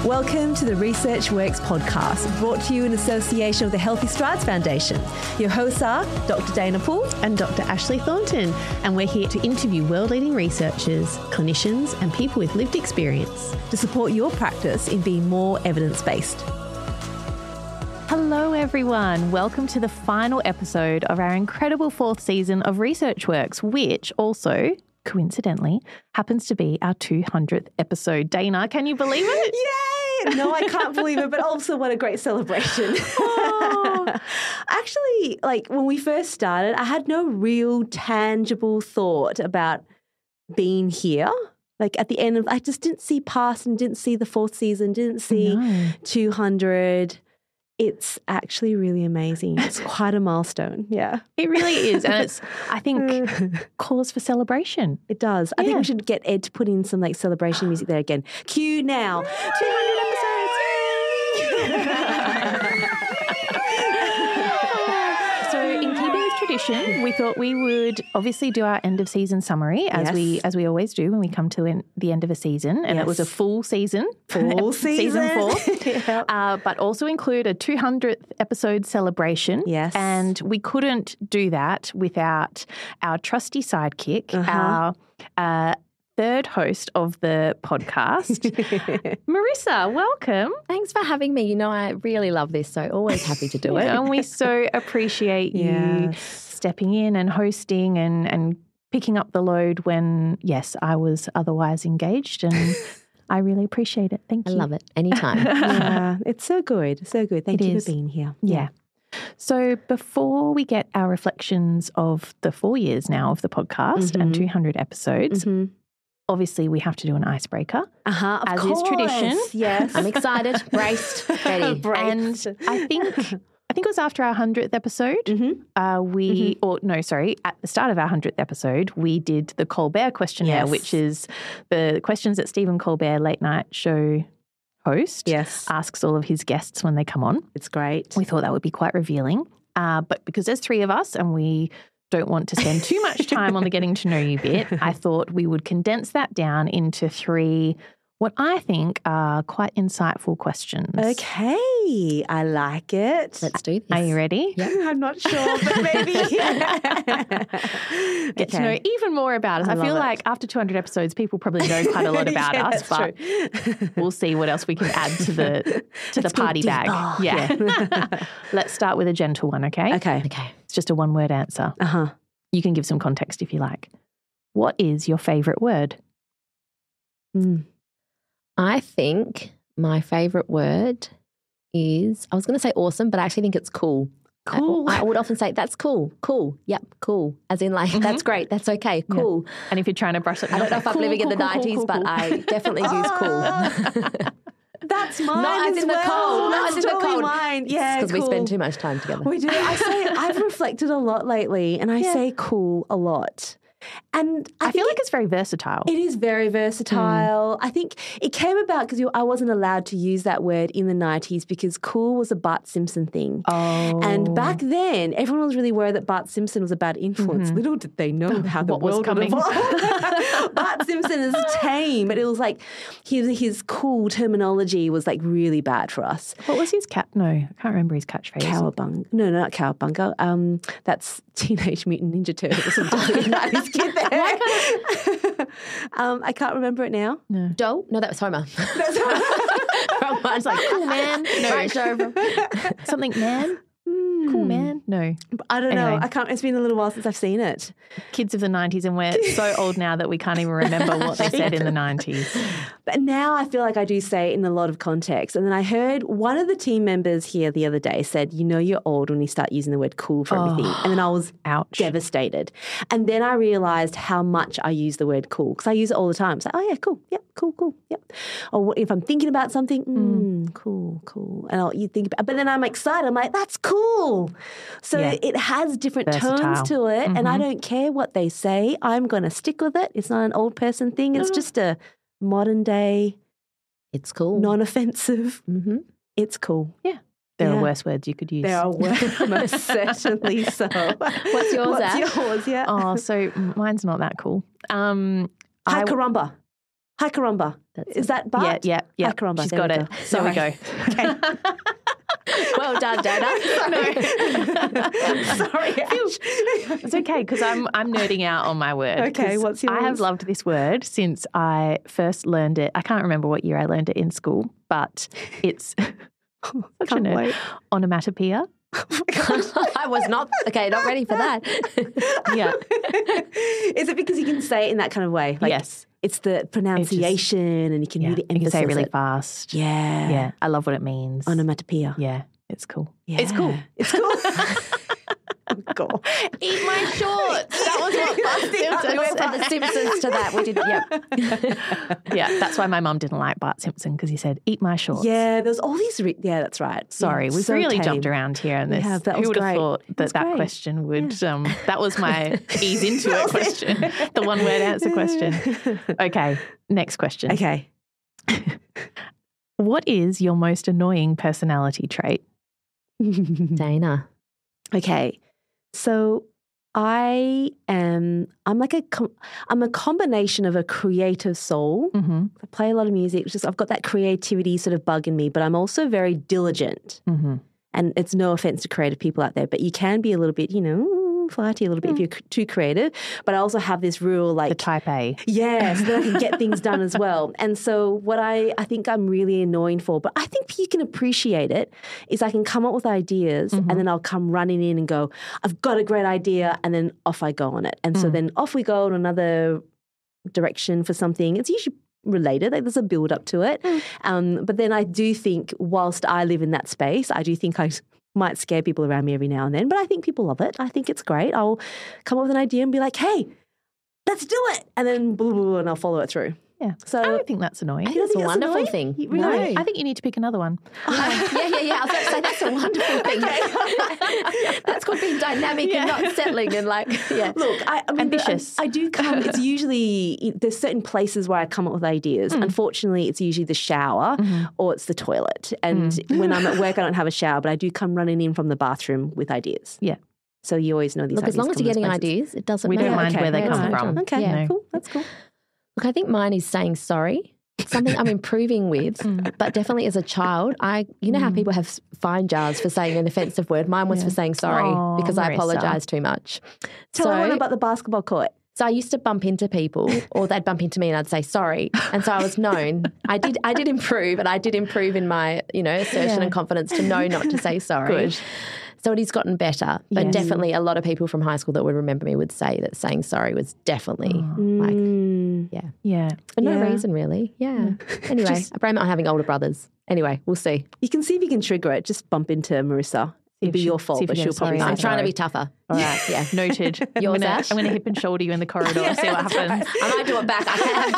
Welcome to the ResearchWorks Podcast, brought to you in association with the Healthy Strides Foundation. Your hosts are Dr. Dayna and Dr. Ashleigh Thornton, and we're here to interview world-leading researchers, clinicians, and people with lived experience to support your practice in being more evidence-based. Hello, everyone. Welcome to the final episode of our incredible 4th season of ResearchWorks, which also, coincidentally, happens to be our 200th episode. Dayna, can you believe it? Yay! No, I can't believe it, but also what a great celebration. Oh. Actually, when we first started, I had no real tangible thought about being here. At the end of, I just didn't see past and didn't see the 4th season, didn't see 200. It's actually really amazing. It's quite a milestone. Yeah. It really is. And it's, I think, cause for celebration. It does. I think we should get Ed to put in some celebration music there again. Cue now. 200 episodes. So in keeping with tradition, we thought we would obviously do our end of season summary as we always do when we come to the end of a season. And it was a full season. Season 4. Yep. But also include a 200th episode celebration. Yes. And we couldn't do that without our trusty sidekick, our third host of the podcast, Marissa. Welcome. Thanks for having me. You know, I really love this, so always happy to do it. And we so appreciate you stepping in and hosting and picking up the load when, yes, I was otherwise engaged, and I really appreciate it. Thank you. I love it. Anytime. Yeah, it's so good. So good. Thank you for being here. Yeah. So before we get our reflections of the 4 years now of the podcast and 200 episodes, obviously we have to do an icebreaker, as is tradition. Yes. I'm excited, braced, ready. And I think it was after our 100th episode, at the start of our 100th episode, we did the Colbert questionnaire, which is the questions that Stephen Colbert, late night show host, asks all of his guests when they come on. It's great. We thought that would be quite revealing. But because there's 3 of us and we don't want to spend too much time on the getting to know you bit, I thought we would condense that down into 3 what I think are quite insightful questions. Okay, I like it. Let's do this. Are you ready? Yeah. I'm not sure, but maybe. Get to know even more about us. I feel like after 200 episodes, people probably know quite a lot about us, but we'll see what else we can add to the party bag. Yeah. Let's start with a gentle one, okay? Okay. It's just a one-word answer. You can give some context if you like. What is your favourite word? I think my favourite word is, I was going to say awesome, but I actually think it's cool. Cool. I would often say, that's cool. Cool. Yep, cool. As in that's great. That's okay. Cool. Yeah. And if you're trying to brush it, I don't know if I'm living in the 90s, but I definitely use cool. That's mine. Not as in the cold. Not as in the cold. Mine. Yeah, because we spend too much time together. We do. I've reflected a lot lately, and I say cool a lot. And I feel like it's very versatile. It is very versatile. I think it came about because I wasn't allowed to use that word in the 90s because cool was a Bart Simpson thing. Oh. And back then, everyone was really worried that Bart Simpson was a bad influence. Little did they know how the world would evolve. Bart Simpson is tame, but it was like his cool terminology was really bad for us. What was his No, I can't remember his catchphrase. Cowabunga. No, not cowabunga. That's Teenage Mutant Ninja Turtles. Kid there. I can't remember it now. No. Doe? No, that was Homer. It's like, cool man. No. Right, something man. Cool man. No. I don't know. I can't. It's been a little while since I've seen it. Kids of the 90s, and we're so old now that we can't even remember what they said in the 90s. But now I feel like I do say it in a lot of context. And then I heard one of the team members here the other day said, you're old when you start using the word cool for everything. And then I was devastated. And then I realised how much I use the word cool because I use it all the time. It's like, oh yeah, cool. Yep, cool. Yep. Or if I'm thinking about something, cool. And you think about, but then I'm excited. I'm like, that's cool. So it has different tones to it. And I don't care what they say. I'm going to stick with it. It's not an old person thing. It's just a modern day. It's cool. Non-offensive. It's cool. Yeah. There are worse words you could use. There are worse, most certainly so. What's yours, Yours, yeah. Oh, so mine's not that cool. Hi, caramba. Haikaramba. Is that Bart? Yeah. Haikaramba. She's got it. There we go. Okay. Well done, Dayna. Sorry, Ash. It's okay because I'm nerding out on my word. Okay, what's yours? I have loved this word since I first learned it. I can't remember what year I learned it in school, but it's such a nerd. Onomatopoeia. I was not ready for that. Yeah. Is it because you can say it in that kind of way? Like, yes. It's the pronunciation and you can really emphasize you can say it really it. Fast. Yeah. Yeah. I love what it means. Onomatopoeia. Yeah. It's cool. Yeah. It's cool. It's cool. Oh, God. Eat my shorts. That was what Bart We went from the Simpsons to that. We did, Yeah, that's why my mum didn't like Bart Simpson because he said, eat my shorts. Yeah, there's all these... yeah, that's right. Sorry, yeah, we've so really tame. jumped around here on this. That Who was would have great. thought that question would... that was my ease into it question. The one-word answer question. Okay, next question. Okay. What is your most annoying personality trait? Dayna. Okay. So I'm a combination of a creative soul. Mm-hmm. I play a lot of music. It's just I've got that creativity sort of bug in me, but I'm also very diligent. Mm-hmm. And it's no offense to creative people out there, but you can be a little bit, flighty a little bit if you're too creative. But I also have this real The type A. Yeah, so that I can get things done as well. And so what I think I'm really annoying for, but I think you can appreciate it, is I can come up with ideas and then I'll come running in and go, I've got a great idea, and then off I go on it. And so then off we go in another direction for something. It's usually related, like there's a build up to it. But then I do think whilst I live in that space, I do think I might scare people around me every now and then, but I think people love it. I think it's great. I'll come up with an idea and be like, hey, let's do it. And then blah, blah, blah, and I'll follow it through. Yeah. So I don't think that's annoying. I think it's a wonderful thing. Really? No. I think you need to pick another one. Yeah. I was about to say that's a wonderful thing. That's called being dynamic and not settling and Look, I mean, ambitious. I do come. It's usually there's certain places where I come up with ideas. Unfortunately, it's usually the shower or it's the toilet. And when I'm at work, I don't have a shower, but I do come running in from the bathroom with ideas. Yeah. So you always know these. Look, ideas as long as come you're in getting places. ideas, it doesn't We matter. don't mind where they Yeah, come right. from. Okay, Yeah. cool. That's cool. Look, I think mine is saying sorry. It's something I'm improving with, but definitely as a child, you know how people have fine jars for saying an offensive word? Mine was for saying sorry because I Marissa. apologise too much. Tell everyone about the basketball court. So I used to bump into people or they'd bump into me and I'd say sorry. And so I was known. I did improve, and I did improve in my, assertion and confidence to know not to say sorry. Good. So it has gotten better. But definitely a lot of people from high school that would remember me would say that saying sorry was definitely Yeah. for no reason really. Yeah. Anyway, I blame it on having older brothers. Anyway, we'll see. You can see if you can trigger it. Just bump into Marissa. It'd be your fault, but she'll probably say I'm trying to sorry. be tougher. All right. Yeah. Noted. Yours, I'm Ash? going to hip and shoulder you in the corridor and see what happens. I might do it back. I can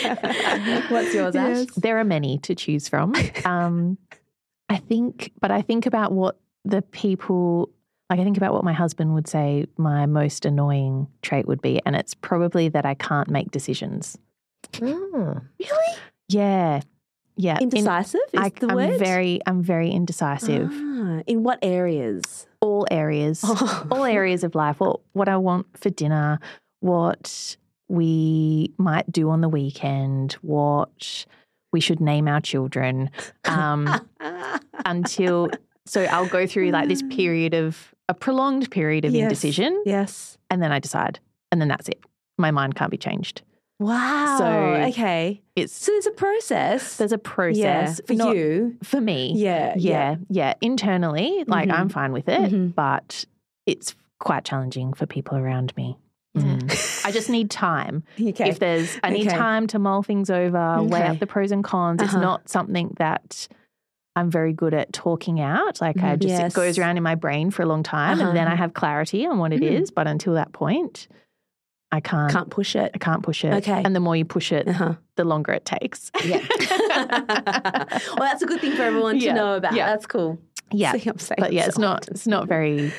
have change. What's yours, Ash? There are many to choose from. I think about what the people, I think about what my husband would say my most annoying trait would be, and it's probably that I can't make decisions. Oh. Really? Yeah. Yeah. Indecisive is the word? I'm very indecisive. In what areas? All areas. All areas of life. What I want for dinner, what we might do on the weekend, what we should name our children. So I'll go through like this a prolonged period of indecision. Yes. And then I decide. And then that's it. My mind can't be changed. Wow. So okay. So there's a process. There's a process. For you. For me. Yeah. Yeah. Internally, like I'm fine with it, but it's quite challenging for people around me. I just need time. Okay. I need time to mull things over, weigh up the pros and cons. It's not something that I'm very good at talking out. Like it goes around in my brain for a long time and then I have clarity on what it is. But until that point, I can't push it. I can't push it. Okay. And the more you push it, the longer it takes. Yeah. Well, that's a good thing for everyone to know about. Yeah. That's cool. Yeah. See, I'm saying but yeah, so it's not very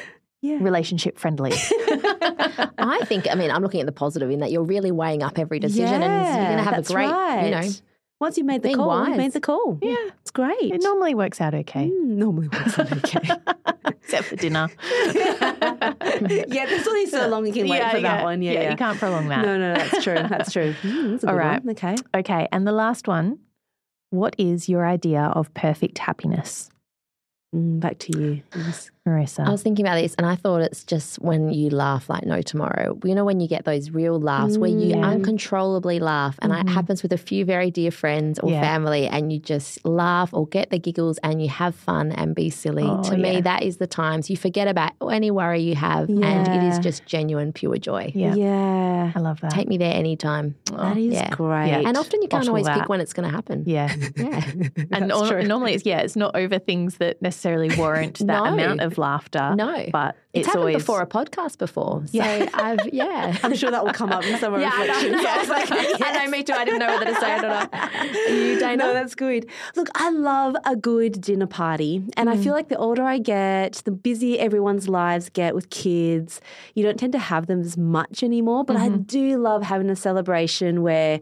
relationship friendly. I think, I'm looking at the positive in that you're really weighing up every decision and you're going to have a great, once you made the call, you made the call. Yeah. It's great. It normally works out okay. Normally works out okay. Except for dinner. Yeah, there's only so long you can wait for that one. Yeah, you can't prolong that. No, that's true. That's true. That's a good one. Okay. Okay, and the last one. What is your idea of perfect happiness? Back to you, Marissa. I was thinking about this and I thought it's just when you laugh like no tomorrow. You know, when you get those real laughs where you uncontrollably laugh and it happens with a few very dear friends or family and you just laugh or get the giggles and you have fun and be silly. To me, that is the times you forget about any worry you have and it is just genuine, pure joy. Yeah. I love that. Take me there anytime. That is great. Yeah. And often you can't always pick when it's going to happen. Yeah. And normally it's not over things that necessarily warrant that amount of laughter. No. But it's happened always before a podcast before. So I'm sure that will come up in some reflection. I know, me too. I didn't know whether to say it or not. You, Dayna? No, that's good. Look, I love a good dinner party. And I feel like the older I get, the busier everyone's lives get with kids. You don't tend to have them as much anymore. But I do love having a celebration where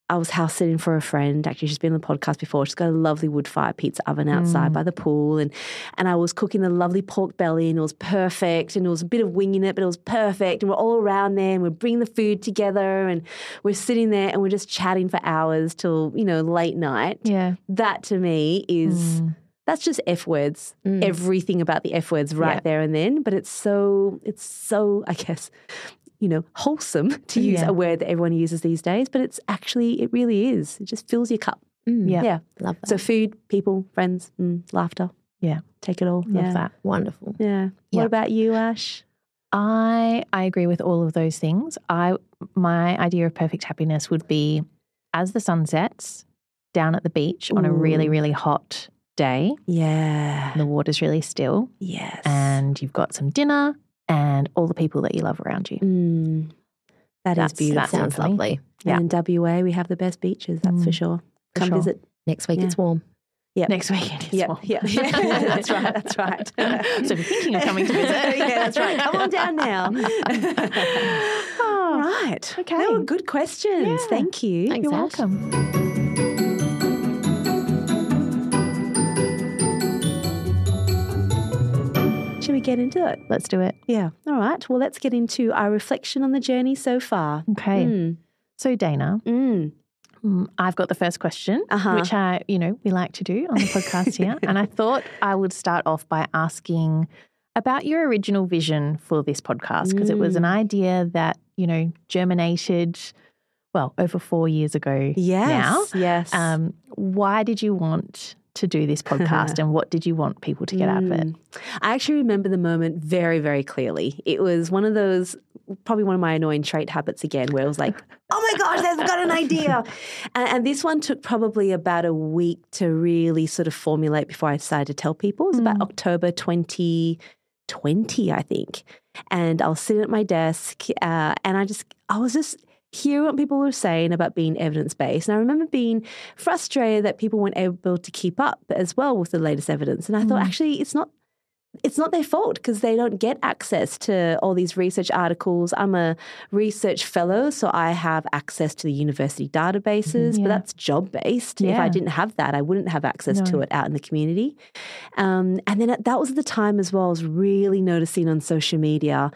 I was house sitting for a friend. Actually, she's been on the podcast before. She's got a lovely wood fire pizza oven outside by the pool. And I was cooking a lovely pork belly and it was perfect. And it was a bit of wing in it, but it was perfect. And we're all around there and we're bringing the food together and we're sitting there and we're just chatting for hours till, late night. Yeah. That to me is... That's just F words, everything about the F words right there and then. But it's so, I guess, wholesome to use a word that everyone uses these days. But it really is. It just fills your cup. Yeah. Love that. So food, people, friends, laughter. Yeah. Take it all. Love that. Wonderful. Yeah. What about you, Ash? I agree with all of those things. My idea of perfect happiness would be as the sun sets down at the beach on a really, really hot day. Yeah. And the water's really still. Yes. And you've got some dinner and all the people that you love around you. That's beautiful. That sounds lovely. Yeah. And in WA, we have the best beaches, that's for sure. Come visit. Next week it's warm. Yeah. Next week it's warm. Yeah. That's right. So if you're thinking of coming to visit. That's right. Come on down now. All right. Okay. They were good questions. Yeah. Thank you. Thanks, You're Ash. welcome. Should we get into it? Let's do it. Yeah. All right. Well, let's get into our reflection on the journey so far. Okay. So, Dayna, I've got the first question, which we like to do on the podcast here. And I thought I would start off by asking about your original vision for this podcast, because it was an idea that, germinated, over 4 years ago now. Yes. Why did you want to do this podcast and what did you want people to get out of it? I actually remember the moment very, very clearly. It was one of those, probably one of my annoying trait habits again, where it was like, oh my gosh, I've got an idea. And this one took probably about a week to really sort of formulate before I decided to tell people. It was about October 2020, I think. And I was sitting at my desk and I was just hearing what people were saying about being evidence-based. And I remember being frustrated that people weren't able to keep up as well with the latest evidence. And I thought, actually, it's not their fault because they don't get access to all these research articles. I'm a research fellow, so I have access to the university databases, but that's job-based. Yeah. If I didn't have that, I wouldn't have access to it out in the community. And then that was the time as well, I was really noticing on social media,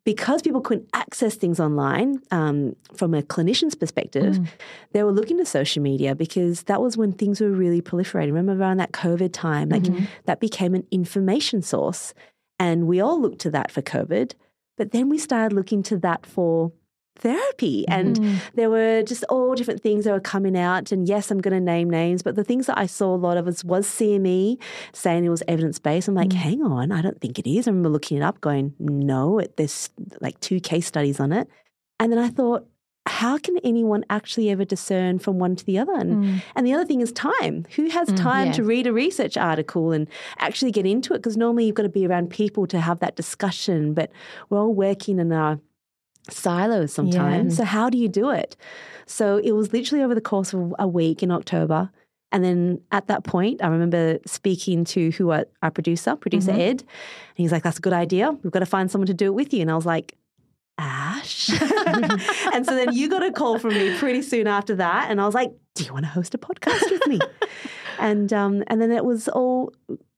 because people couldn't access things online from a clinician's perspective, they were looking to social media because that was when things were really proliferating. Remember around that COVID time, that became an information source. And we all looked to that for COVID. But then we started looking to that for therapy. And there were just all different things that were coming out. And yes, I'm going to name names, but the things that I saw a lot of was CME saying it was evidence-based. I'm like, hang on, I don't think it is. I remember looking it up going, no, there's like 2 case studies on it. And then I thought, how can anyone actually ever discern from one to the other? And the other thing is time. Who has time to read a research article and actually get into it? Because normally you've got to be around people to have that discussion, but we're all working in our silos sometimes. Yeah. So how do you do it? So it was literally over the course of a week in October. And then at that point, I remember speaking to our producer Ed, and he's like, that's a good idea. We've got to find someone to do it with you. And I was like, Ash. And so then you got a call from me pretty soon after that. And I was like, do you want to host a podcast with me? And then it was all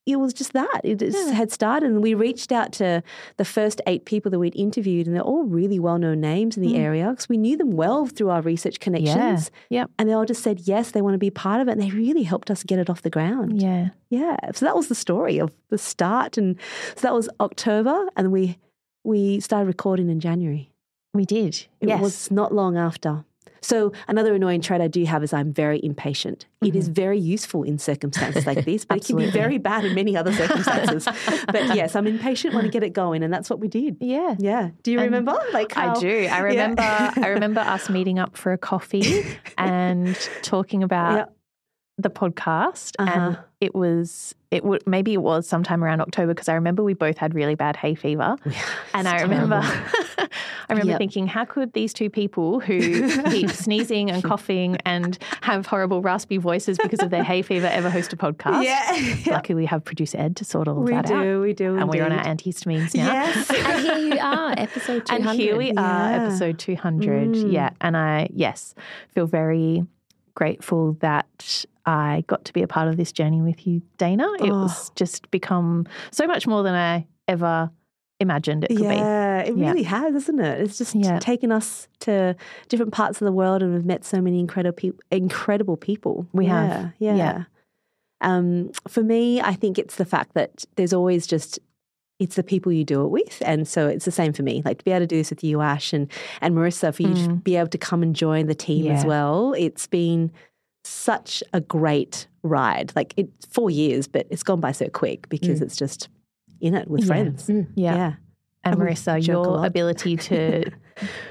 it was just that. It just had started, and we reached out to the first 8 people that we'd interviewed, and they're all really well-known names in the area because we knew them well through our research connections. Yeah. Yep. And they all just said, yes, they want to be part of it, and they really helped us get it off the ground. Yeah. Yeah. So that was the story of the start, and so that was October, and we started recording in January. We did. It was not long after. So another annoying trait I do have is I'm very impatient. It is very useful in circumstances like this, but it can be very bad in many other circumstances. But yes, I'm impatient, want to get it going, and that's what we did. Yeah. Yeah. Do you remember? Like how, I do. I remember us meeting up for a coffee and talking about the podcast, and maybe it was sometime around October, because I remember we both had really bad hay fever, and I remember thinking, how could these two people who keep sneezing and coughing and have horrible raspy voices because of their hay fever ever host a podcast? Yeah. Luckily we have producer Ed to sort all of that out. We do. And we're on our antihistamines now. Yes. And here you are, episode 200. And here we are, episode 200. Yeah. And I, feel very grateful that I got to be a part of this journey with you, Dayna. It was just become so much more than I ever imagined it could be. Yeah, it really has, isn't it? It's just taken us to different parts of the world, and we've met so many incredible people. We have. Yeah. For me, I think it's the fact that there's always it's the people you do it with. And so it's the same for me. Like to be able to do this with you, Ash, and Marissa, for you to be able to come and join the team as well. It's been such a great ride. Like it's 4 years, but it's gone by so quick because it's just in it with friends. Yeah. And Marissa, your ability to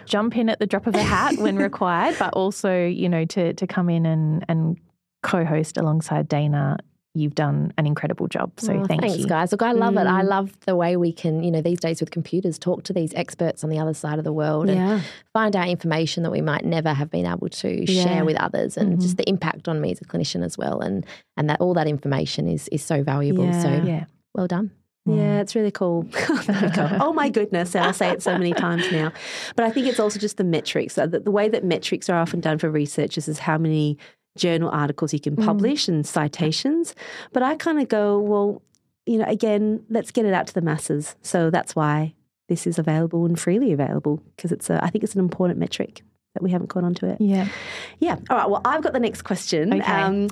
jump in at the drop of a hat when required, but also, to come in and co-host alongside Dayna. You've done an incredible job. So thanks you. Thanks, guys. Look, I love it. I love the way we can, these days with computers, talk to these experts on the other side of the world and find out information that we might never have been able to share with others, and just the impact on me as a clinician as well. And that all that information is so valuable. Yeah. So well done. Yeah, it's really cool. Oh my goodness, and I'll say it so many times now. But I think it's also just the metrics. The way that metrics are often done for researchers is how many journal articles you can publish and citations. But I kind of go, well, again, let's get it out to the masses. So that's why this is available and freely available, because I think it's an important metric that we haven't got onto it. Yeah. Yeah. All right. Well, I've got the next question. Okay.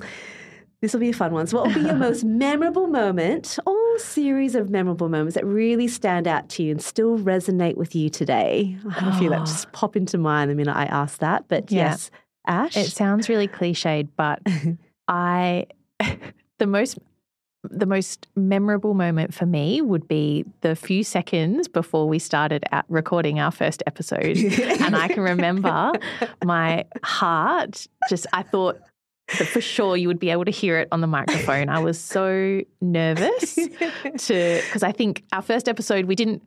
This will be a fun one. So what will be your most memorable moment, or series of memorable moments that really stand out to you and still resonate with you today? I have a few that just pop into mind the minute I ask that. But yes, Ash? It sounds really cliched, but the most memorable moment for me would be the few seconds before we started recording our first episode. And I can remember my heart I thought that for sure you would be able to hear it on the microphone. I was so nervous because I think our first episode, we didn't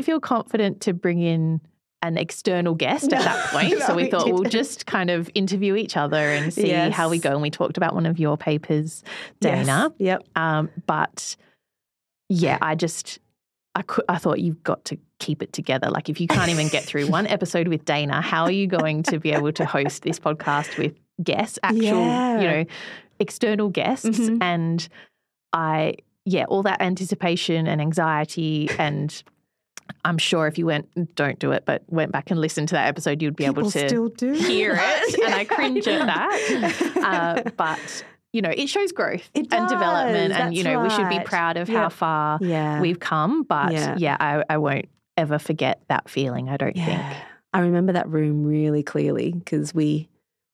feel confident to bring in an external guest at that point. So we thought we'll just kind of interview each other and see how we go. And we talked about one of your papers, Dayna. Yes. Yep. But yeah, I thought you've got to keep it together. Like if you can't even get through one episode with Dayna, how are you going to be able to host this podcast with guests, external guests? And all that anticipation and anxiety, and I'm sure if you don't do it, but went back and listened to that episode, you'd be able to still do hear it. And I cringe at that. But, it shows growth and development. And, we should be proud of how far we've come. But, I won't ever forget that feeling, I don't think. I remember that room really clearly because we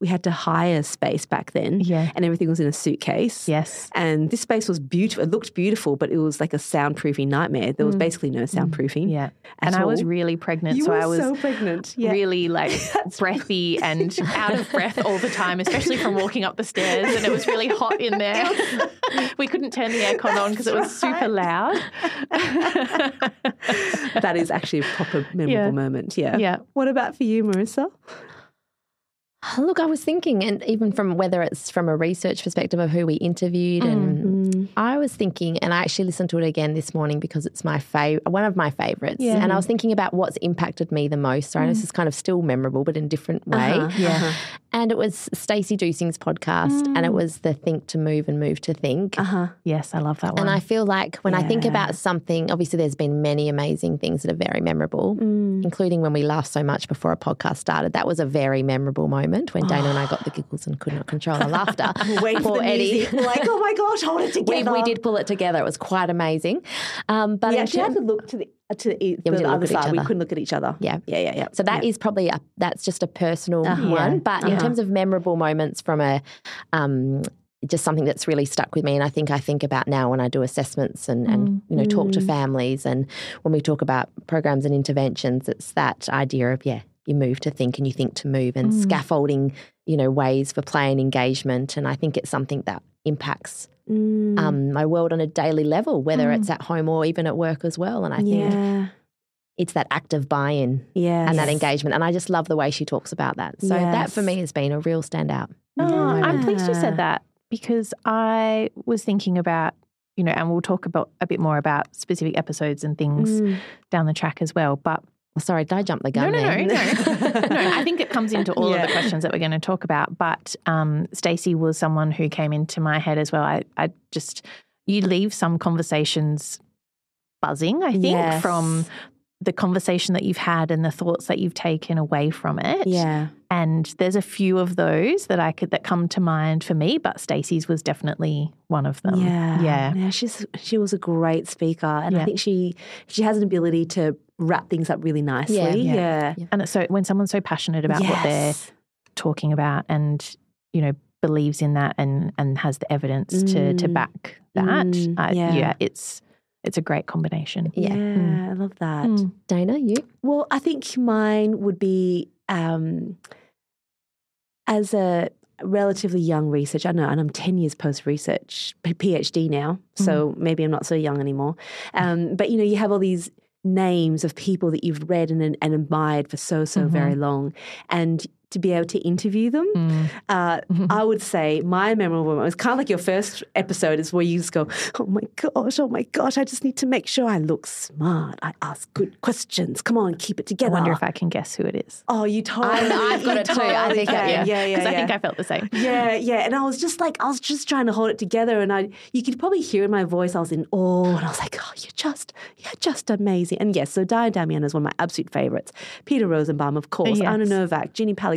had to hire space back then, and everything was in a suitcase. Yes. And this space was beautiful. It looked beautiful, but it was like a soundproofing nightmare. There was basically no soundproofing. Yeah. And I was really pregnant. You were I was so pregnant. Yeah. Really breathy and out of breath all the time, especially from walking up the stairs. And it was really hot in there. We couldn't turn the aircon on because it was super loud. That is actually a proper memorable moment. Yeah. What about for you, Marissa? Look, I was thinking, and even from whether it's from a research perspective of who we interviewed and I was thinking, and I actually listened to it again this morning because it's my one of my favourites. Yeah. And I was thinking about what's impacted me the most. So I know this is kind of still memorable, but in a different way. And it was Stacey Dusing's podcast, and it was the Think to Move and Move to Think. Yes, I love that one. And I feel like when I think about something, obviously there's been many amazing things that are very memorable, including when we laughed so much before a podcast started. That was a very memorable moment when Dayna and I got the giggles and could not control our laughter. Wait for Eddie. Like, oh my gosh, hold it together. We did pull it together. It was quite amazing. But we actually had to look to the other side. We couldn't look at each other. Yeah. So that is probably that's just a personal one. But in terms of memorable moments from a just something that's really stuck with me, and I think about now when I do assessments and talk to families, and when we talk about programs and interventions, it's that idea of you move to think and you think to move, and scaffolding ways for play and engagement. And I think it's something that impacts my world on a daily level, whether it's at home or even at work as well. And I think it's that active buy-in and that engagement. And I just love the way she talks about that. So that for me has been a real standout. I'm pleased you said that, because I was thinking about, and we'll talk about a bit more about specific episodes and things down the track as well. But sorry, did I jump the gun there? No. I think it comes into all of the questions that we're going to talk about. But Stacey was someone who came into my head as well. You leave some conversations buzzing, I think, from the conversation that you've had and the thoughts that you've taken away from it. Yeah. And there's a few of those that come to mind for me, but Stacey's was definitely one of them. Yeah. She was a great speaker, and I think she has an ability to wrap things up really nicely. Yeah. And it's so when someone's so passionate about what they're talking about and believes in that and has the evidence to back that, it's a great combination. I love that. Dayna, you? Well, I think mine would be as a relatively young researcher. I know, and I'm 10 years post-research, PhD now, so maybe I'm not so young anymore. But, you have all these names of people that you've read and admired for so very long, and to be able to interview them, I would say my memorable moment was kind of like your first episode is where you just go, oh my gosh, I just need to make sure I look smart. I ask good questions. Come on, keep it together. I wonder if I can guess who it is. Oh, you totally. I've got it too. I think because I think I felt the same. Yeah. And I was just trying to hold it together, and you could probably hear in my voice I was in awe, and I was like, oh, you're just amazing. And yes, so Diane Damiano is one of my absolute favorites. Peter Rosenbaum, of course. Anna Novak, Ginny Palik.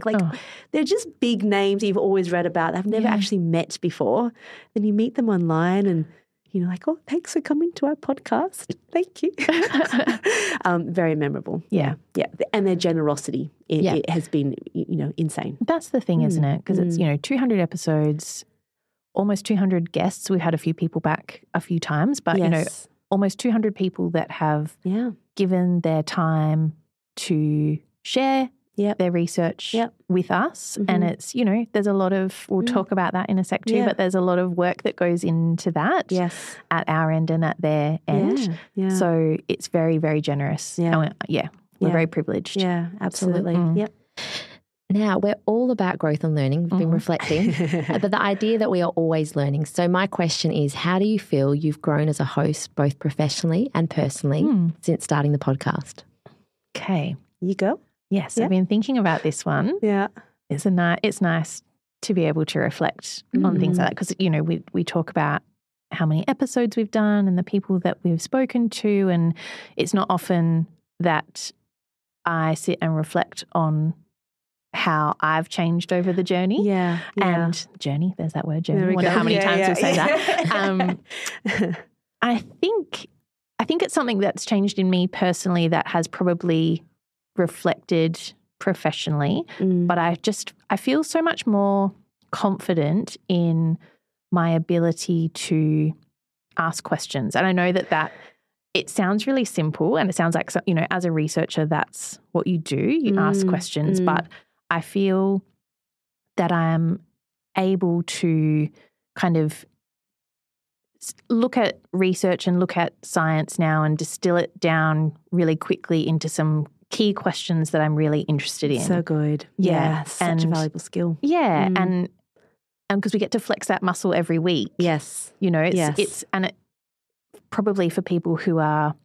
They're just big names you've always read about. I've never actually met before. Then you meet them online and you're like, oh, thanks for coming to our podcast. Thank you. Very memorable. Yeah. And their generosity, it has been, insane. That's the thing, isn't it? Because it's, 200 episodes, almost 200 guests. We've had a few people back a few times, but, almost 200 people that have given their time to share their research with us. And it's, there's a lot of, we'll talk about that in a sec too, but there's a lot of work that goes into that at our end and at their end. So it's very, very generous. And we're very privileged. Yeah, absolutely. Yep. Now, we're all about growth and learning. We've been reflecting, but the idea that we are always learning. So my question is, how do you feel you've grown as a host, both professionally and personally, since starting the podcast? Okay. You go. Yes, I've been thinking about this one. Yeah. It's nice to be able to reflect on things like that, because, we talk about how many episodes we've done and the people that we've spoken to, and it's not often that I sit and reflect on how I've changed over the journey. Yeah. And journey, there's that word, journey. I wonder how many times we'll say that. I think it's something that's changed in me personally that has probably reflected professionally, but I feel so much more confident in my ability to ask questions. And I know that it sounds really simple, and it sounds like, as a researcher, that's what you do. You ask questions, but I feel that I am able to kind of look at research and look at science now and distill it down really quickly into some key questions that I'm really interested in. So good. Yeah. Such a valuable skill. Yeah. And because we get to flex that muscle every week. Yes. You know, it's probably for people who are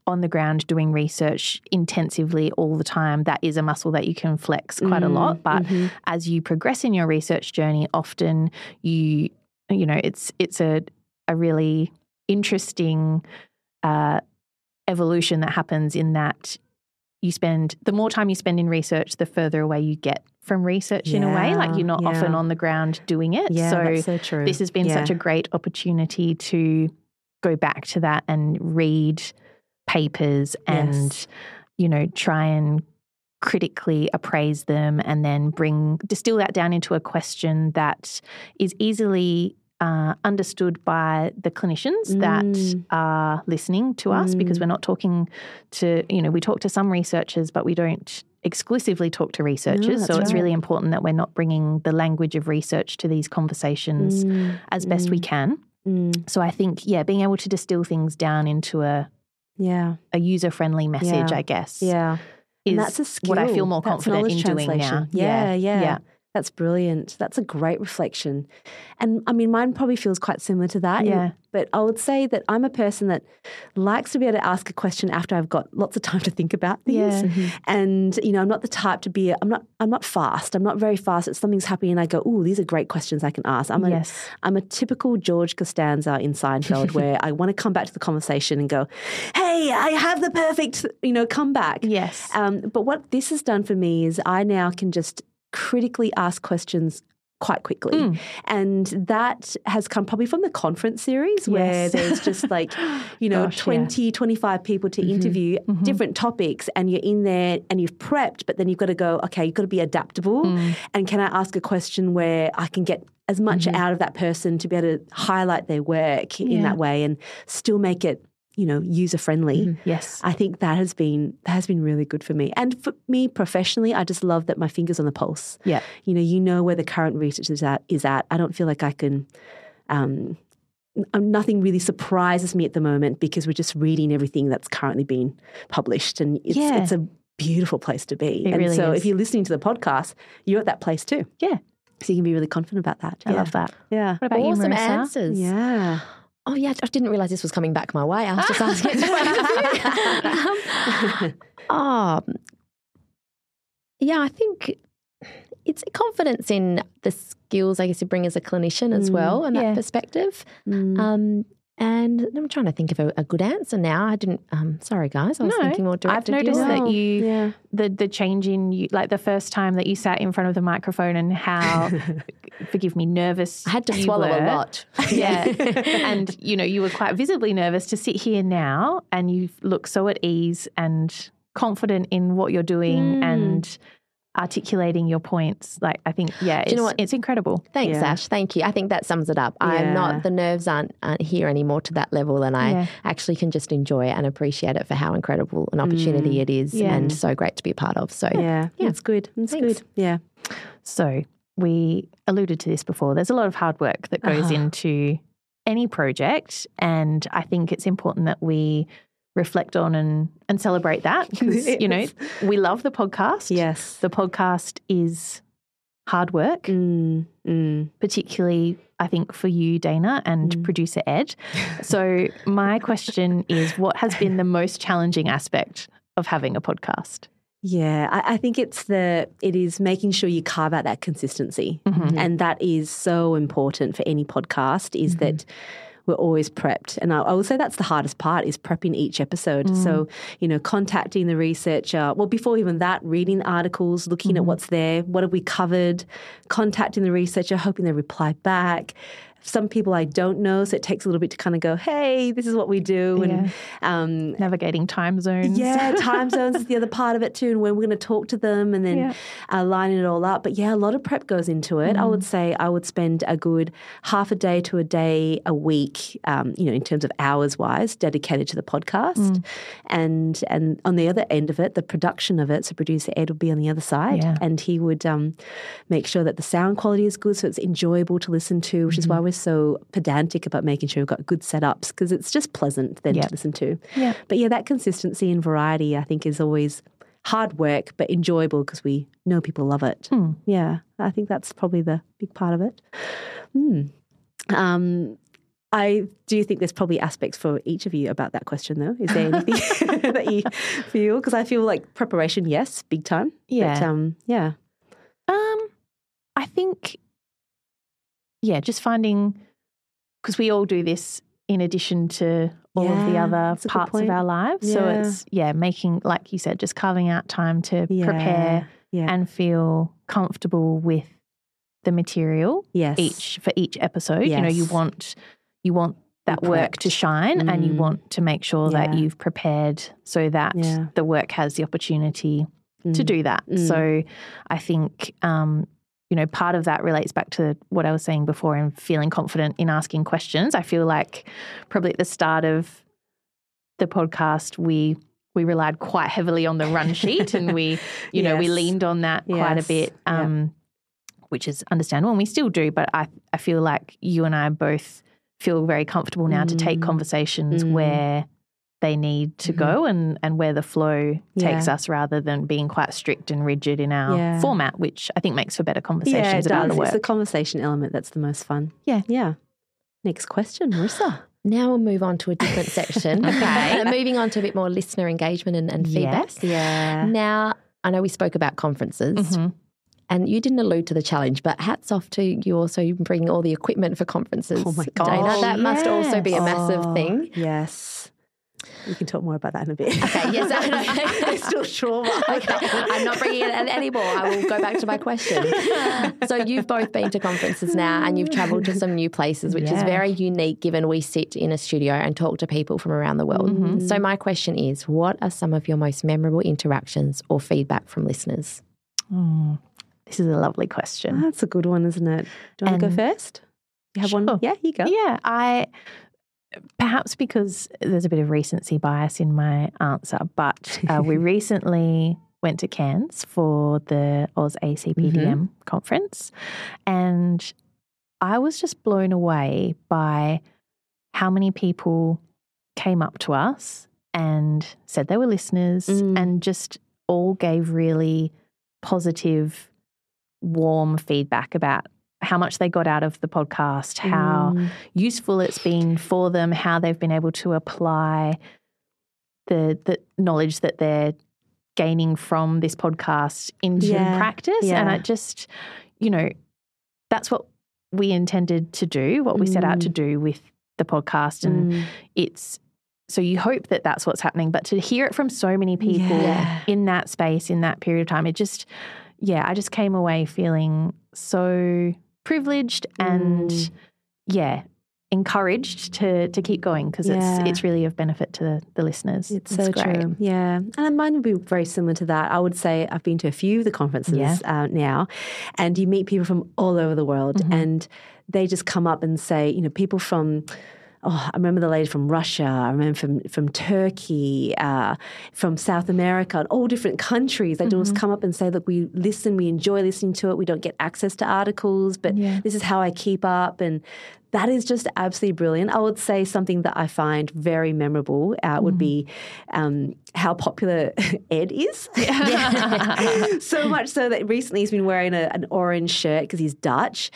on the ground doing research intensively all the time, that is a muscle that you can flex quite a lot. But as you progress in your research journey, often you know, it's a really interesting evolution that happens in that the more time you spend in research, the further away you get from research in a way. Like you're not often on the ground doing it. Yeah, that's so true. This has been such a great opportunity to go back to that and read papers and, you know, try and critically appraise them and then distill that down into a question that is easily understood by the clinicians that are listening to us, because we're not talking to, you know, we talk to some researchers, but we don't exclusively talk to researchers. So it's really important that we're not bringing the language of research to these conversations as best we can. So I think, being able to distill things down into a user-friendly message, I guess, is that's a skill. what I feel more confident in doing now. Yeah. That's brilliant. That's a great reflection. And I mean, mine probably feels quite similar to that. But I would say that I'm a person that likes to be able to ask a question after I've got lots of time to think about things. And, you know, I'm not the type to be, I'm not fast. I'm not very fast. If something's happening and I go, oh, these are great questions I can ask. I'm a typical George Costanza in Seinfeld where I want to come back to the conversation and go, hey, I have the perfect, you know, comeback. Yes. But what this has done for me is I now can just critically ask questions quite quickly. And that has come probably from the conference series where there's just like, you know, 25 people to interview different topics, and you're in there and you've prepped, but then you've got to go, okay, you've got to be adaptable. And can I ask a question where I can get as much out of that person to be able to highlight their work in that way and still make it, you know, user-friendly. Yes. I think that has been really good for me. And for me professionally, I just love that my finger's on the pulse. Yeah. You know where the current research is at. I don't feel like I can, nothing really surprises me at the moment because we're just reading everything that's currently being published, and it's a beautiful place to be. It really is. If you're listening to the podcast, you're at that place too. Yeah. So you can be really confident about that. I love that. Yeah. What about you, Marissa? Awesome answers. Yeah. Oh, yeah, I didn't realise this was coming back my way. I was just asking it to I think it's a confidence in the skills, I guess, you bring as a clinician as well, and that perspective. And I'm trying to think of a good answer now. I didn't, sorry guys, I was thinking more direct. I've noticed that the change in you, like the first time that you sat in front of the microphone and how, forgive me, nervous I had to swallow a lot. Yeah. And, you know, you were quite visibly nervous to sit here now, and you look so at ease and confident in what you're doing and articulating your points. Like, I think, it's incredible. Thanks, Ash. Thank you. I think that sums it up. The nerves aren't here anymore to that level, and I actually can just enjoy it and appreciate it for how incredible an opportunity it is and so great to be a part of. So it's good. It's good. Yeah. So we alluded to this before. There's a lot of hard work that goes into any project, and I think it's important that we reflect on and celebrate that, because, you know, we love the podcast. Yes. The podcast is hard work, particularly, I think, for you, Dayna, and producer Ed. So my question is, what has been the most challenging aspect of having a podcast? Yeah, I think it is making sure you carve out that consistency. And that is so important for any podcast, is that we're always prepped. And I would say that's the hardest part, is prepping each episode. So, you know, contacting the researcher, well, before even that, reading articles, looking at what's there, what have we covered, contacting the researcher, hoping they reply back. Some people I don't know, so it takes a little bit to kind of go, hey, this is what we do. And navigating time zones. Yeah, time zones is the other part of it too, and when we're going to talk to them, and then lining it all up. But a lot of prep goes into it. I would say I would spend a good half a day to a day a week, you know, in terms of hours-wise, dedicated to the podcast. And on the other end of it, the production of it, so producer Ed would be on the other side, and he would make sure that the sound quality is good, so it's enjoyable to listen to, which is why we're so pedantic about making sure we've got good setups, because it's just pleasant then to listen to. But that consistency and variety, I think, is always hard work but enjoyable because we know people love it. Yeah, I think that's probably the big part of it. I do think there's probably aspects for each of you about that question, though. Is there anything that you feel? Because I feel like preparation, yes, big time. Yeah. But, I think, just finding, because we all do this in addition to all of the other parts of our lives. So it's, making, like you said, just carving out time to prepare and feel comfortable with the material for each episode. Yes. You know, you want that work to shine and you want to make sure that you've prepared so that the work has the opportunity to do that. So I think, part of that relates back to what I was saying before and feeling confident in asking questions. I feel like probably at the start of the podcast, we relied quite heavily on the run sheet and we leaned on that quite a bit, which is understandable, and we still do. But I feel like you and I both feel very comfortable now to take conversations where they need to go and where the flow takes us, rather than being quite strict and rigid in our format, which I think makes for better conversations about the work. It's the conversation element that's the most fun. Yeah. Yeah. Next question, Marissa. Now we'll move on to a different section. Okay. Moving on to a bit more listener engagement and feedback. Yes. Yeah. Now, I know we spoke about conferences and you didn't allude to the challenge, but hats off to you also bringing all the equipment for conferences. Oh my gosh. Dayna, that must also be a massive thing. Yes. We can talk more about that in a bit. Okay, yes. I'm still sure. Okay, I'm not bringing it anymore. I will go back to my question. So you've both been to conferences now and you've travelled to some new places, which is very unique given we sit in a studio and talk to people from around the world. So my question is, what are some of your most memorable interactions or feedback from listeners? This is a lovely question. That's a good one, isn't it? Do you want to go first? You have one? Yeah, you go. Yeah, perhaps because there's a bit of recency bias in my answer, but we recently went to Cairns for the AusACPDM conference, and I was just blown away by how many people came up to us and said they were listeners and just all gave really positive, warm feedback about how much they got out of the podcast, how useful it's been for them, how they've been able to apply the knowledge that they're gaining from this podcast into practice. And I just, that's what we intended to do, what we set out to do with the podcast. And so you hope that that's what's happening. But to hear it from so many people in that space, in that period of time, it just, I just came away feeling so privileged and encouraged to keep going, because it's really of benefit to the listeners. It's so great. True. Yeah. And mine would be very similar to that. I would say I've been to a few of the conferences now, and you meet people from all over the world and they just come up and say, people from I remember the lady from Russia, I remember from Turkey, from South America, and all different countries. They just come up and say, look, we listen, we enjoy listening to it. We don't get access to articles, but this is how I keep up. And that is just absolutely brilliant. I would say something that I find very memorable would be how popular Ed is. So much so that recently he's been wearing an orange shirt because he's Dutch.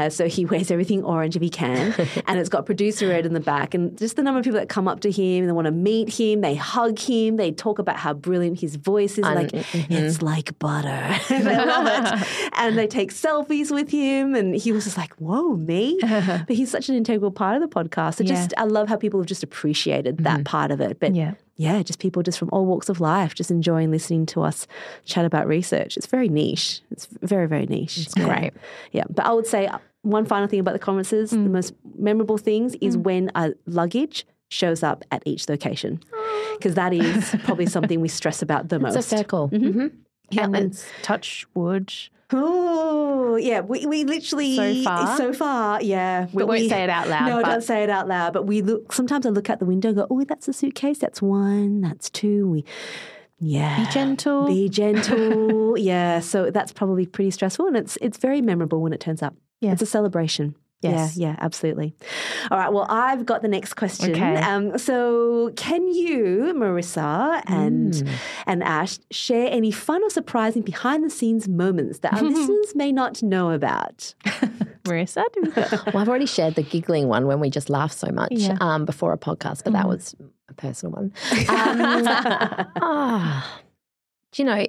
So he wears everything orange if he can. And it's got producer Ed in the back. And just the number of people that come up to him and they want to meet him, they hug him, they talk about how brilliant his voice is. It's like butter. They love it. And they take selfies with him. And he was just like, whoa, me? But he's such an integral part of the podcast. So I love how people have just appreciated that part of it. But just people just from all walks of life, just enjoying listening to us chat about research. It's very niche. It's very, very niche. It's great. Yeah. But I would say one final thing about the conferences, the most memorable things is when our luggage shows up at each location, because that is probably something we stress about the most. It's a fair call. Yeah, and touch wood. Oh, yeah. We literally so far, yeah. We won't say it out loud. No, don't say it out loud. But we look. Sometimes I look out the window and go, "Oh, that's a suitcase. That's one. That's two." Be gentle. Be gentle. Yeah. So that's probably pretty stressful, and it's very memorable when it turns up. Yeah. It's a celebration. Yes. Yeah, absolutely. All right, well, I've got the next question. Okay. So can you, Marissa and Ash, share any fun or surprising behind-the-scenes moments that our listeners may not know about? Marissa? Well, I've already shared the giggling one when we just laughed so much before a podcast, but that was a personal one. Do you know,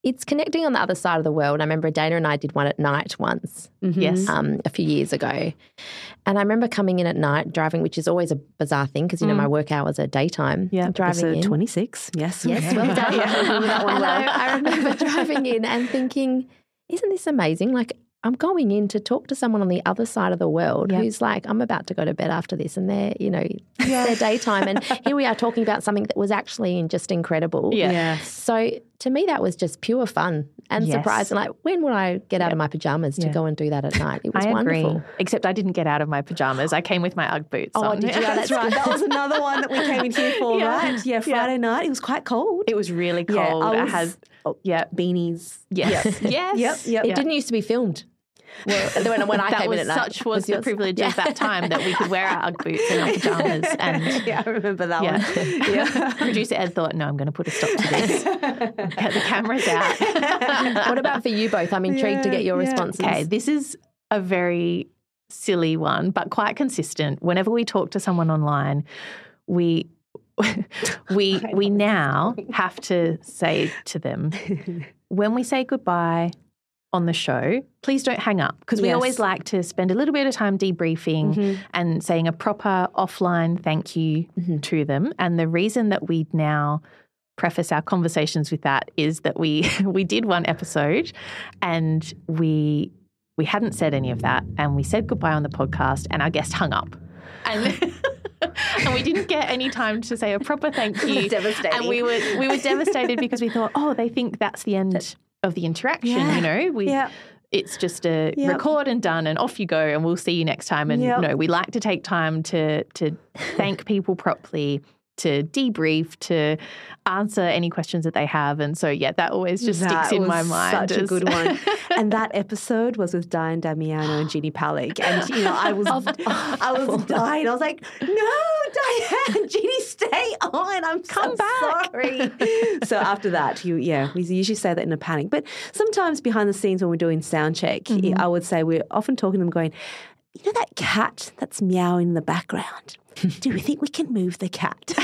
it's connecting on the other side of the world. I remember Dayna and I did one at night once. Yes. A few years ago. And I remember coming in at night driving, which is always a bizarre thing because, you know, my work hours are daytime. Yeah, driving in. 26. Yes. Yes, well done. And I remember driving in and thinking, isn't this amazing? Like, I'm going in to talk to someone on the other side of the world who's like, I'm about to go to bed after this, and they're, you know, their daytime. And here we are talking about something that was actually just incredible. Yeah. So to me, that was just pure fun and surprise. And like, when would I get out of my pajamas to go and do that at night? It was wonderful. Agree. Except I didn't get out of my pajamas. I came with my UGG boots on. Did you? That's right. That was another one that we came in here for, right? Yeah, Friday night. It was quite cold. It was really cold. I had beanies. Yes. Yes. Yep. It didn't used to be filmed. Well, when I came in at night, such was the privilege of that time that we could wear our UGG boots and our pajamas. And I remember that one. Yeah. Producer Ed thought, no, I'm going to put a stop to this. Get the cameras out. What about for you both? I'm intrigued to get your responses. Okay, this is a very silly one, but quite consistent. Whenever we talk to someone online, we now have to say to them, when we say goodbye on the show, please don't hang up, because we always like to spend a little bit of time debriefing and saying a proper offline thank you to them. And the reason that we now preface our conversations with that is that we did one episode and we hadn't said any of that, and we said goodbye on the podcast and our guest hung up. And and we didn't get any time to say a proper thank you. Devastating. And we were devastated because we thought, they think that's the end of the interaction, you know. It's just a record and done and off you go and we'll see you next time. And no, we like to take time to thank people properly, to debrief, to answer any questions that they have. And so, that always just sticks in my mind. Such a good one. And that episode was with Diane Damiano and Ginny Palick. And, you know, I was dying. I was like, no, Diane, Ginny, stay on. I'm so sorry. So after that, we usually say that in a panic. But sometimes behind the scenes when we're doing sound check, I would say we're often talking to them going, you know that cat that's meowing in the background? Do we think we can move the cat?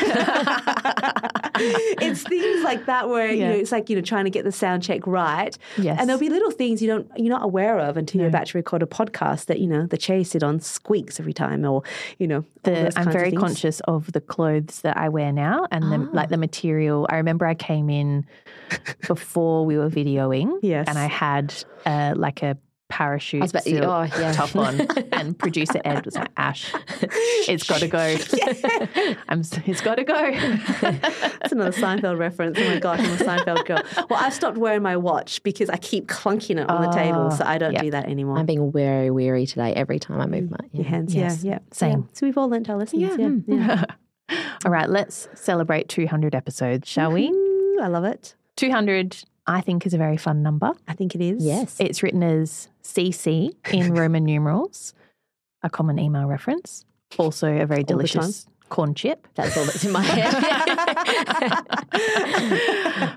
It's things like that where you know, it's like, you know, trying to get the sound check right. Yes. And there'll be little things you're not aware of until you're about to record a podcast, that, you know, the chair you sit on squeaks every time, or, you know, I'm very conscious of the clothes that I wear now and the material. I remember I came in before we were videoing and I had like a parachute top on, and producer Ed was like, Ash, it's got to go. It's got to go. That's another Seinfeld reference. Oh my gosh, I'm a Seinfeld girl. Well, I've stopped wearing my watch because I keep clunking it on the table, so I don't do that anymore. I'm being very weary today every time I move my hands. Yes. Yeah. Same. So we've all learnt our lessons. Yeah. All right, let's celebrate 200 episodes, shall we? I love it. 200, I think, is a very fun number. I think it is. Yes. It's written as CC in Roman numerals, a common email reference. Also a very delicious corn chip. That's all that's in my head.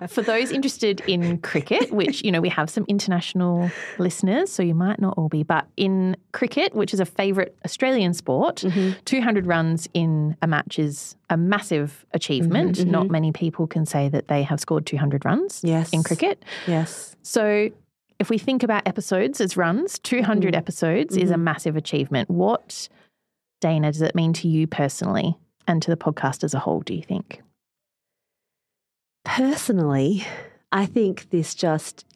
For those interested in cricket, which, you know, we have some international listeners, so you might not all be, but in cricket, which is a favourite Australian sport, 200 runs in a match is a massive achievement. Not many people can say that they have scored 200 runs in cricket. Yes. So if we think about episodes as runs, 200 episodes is a massive achievement. What, Dayna, does it mean to you personally and to the podcast as a whole, do you think? Personally, I think this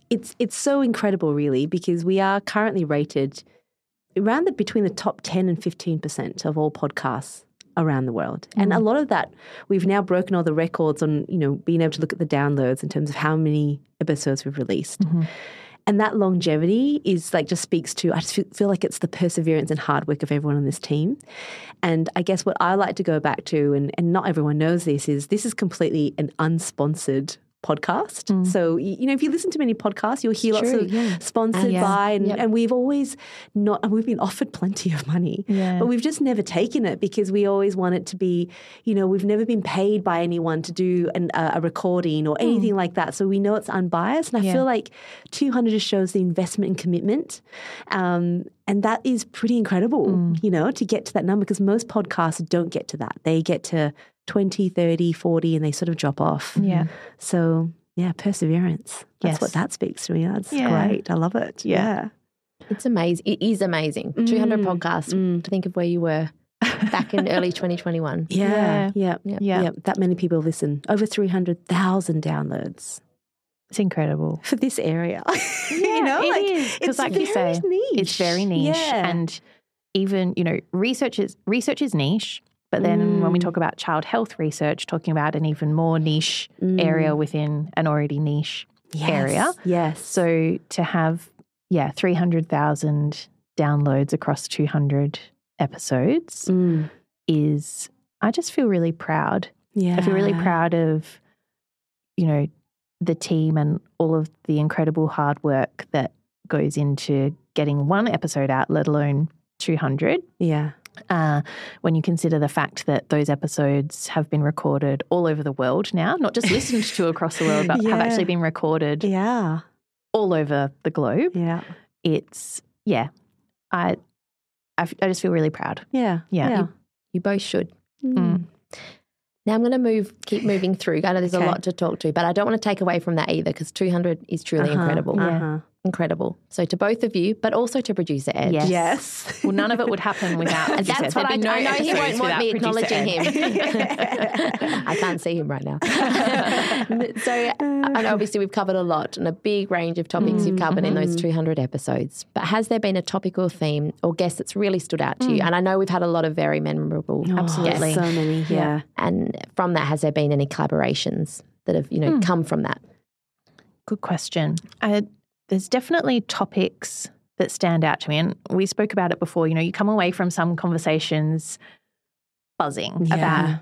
it's so incredible, really, because we are currently rated around between the top 10 and 15% of all podcasts around the world. And a lot of that, we've now broken all the records on, you know, being able to look at the downloads in terms of how many episodes we've released. And that longevity is like, just speaks to, I just feel like it's the perseverance and hard work of everyone on this team. And I guess what I like to go back to, and not everyone knows this is completely an unsponsored podcast. So, if you listen to many podcasts, you'll hear lots of sponsored by, and we've always we've been offered plenty of money, but we've just never taken it because we always want it to be, we've never been paid by anyone to do a recording or anything like that. So we know it's unbiased. And I feel like 200 just shows the investment and commitment. And that is pretty incredible, to get to that number, because most podcasts don't get to that. They get to 20, 30, 40, and they sort of drop off. Yeah. So, perseverance. That's what that speaks to me. That's great. I love it. Yeah. It's amazing. It is amazing. 200 podcasts. To think of where you were back in early 2021. Yeah. That many people listen. Over 300,000 downloads. It's incredible. For this area. It is. Because like you say, niche. It's very niche. Yeah. And even, research is niche. But then when we talk about child health research, talking about an even more niche area within an already niche area. Yes. So to have, 300,000 downloads across 200 episodes is, I just feel really proud. Yeah. I feel really proud of, the team and all of the incredible hard work that goes into getting one episode out, let alone 200. Yeah. When you consider the fact that those episodes have been recorded all over the world now, not just listened to across the world, but have actually been recorded all over the globe. Yeah. It's, I just feel really proud. Yeah. You both should. Now I'm going to keep moving through. I know there's a lot to talk to, but I don't want to take away from that either, because 200 is truly incredible. Incredible. So to both of you, but also to producer Ed. Yes. Well, none of it would happen without. And that's what I know. He won't want me acknowledging him. I can't see him right now. So I know obviously we've covered a lot and a big range of topics you've covered in those 200 episodes. But has there been a topic or theme or guest that's really stood out to you? And I know we've had a lot of very memorable absolutely guests. So many, yeah. And from that, has there been any collaborations that have come from that? Good question. There's definitely topics that stand out to me. And we spoke about it before. You come away from some conversations buzzing about,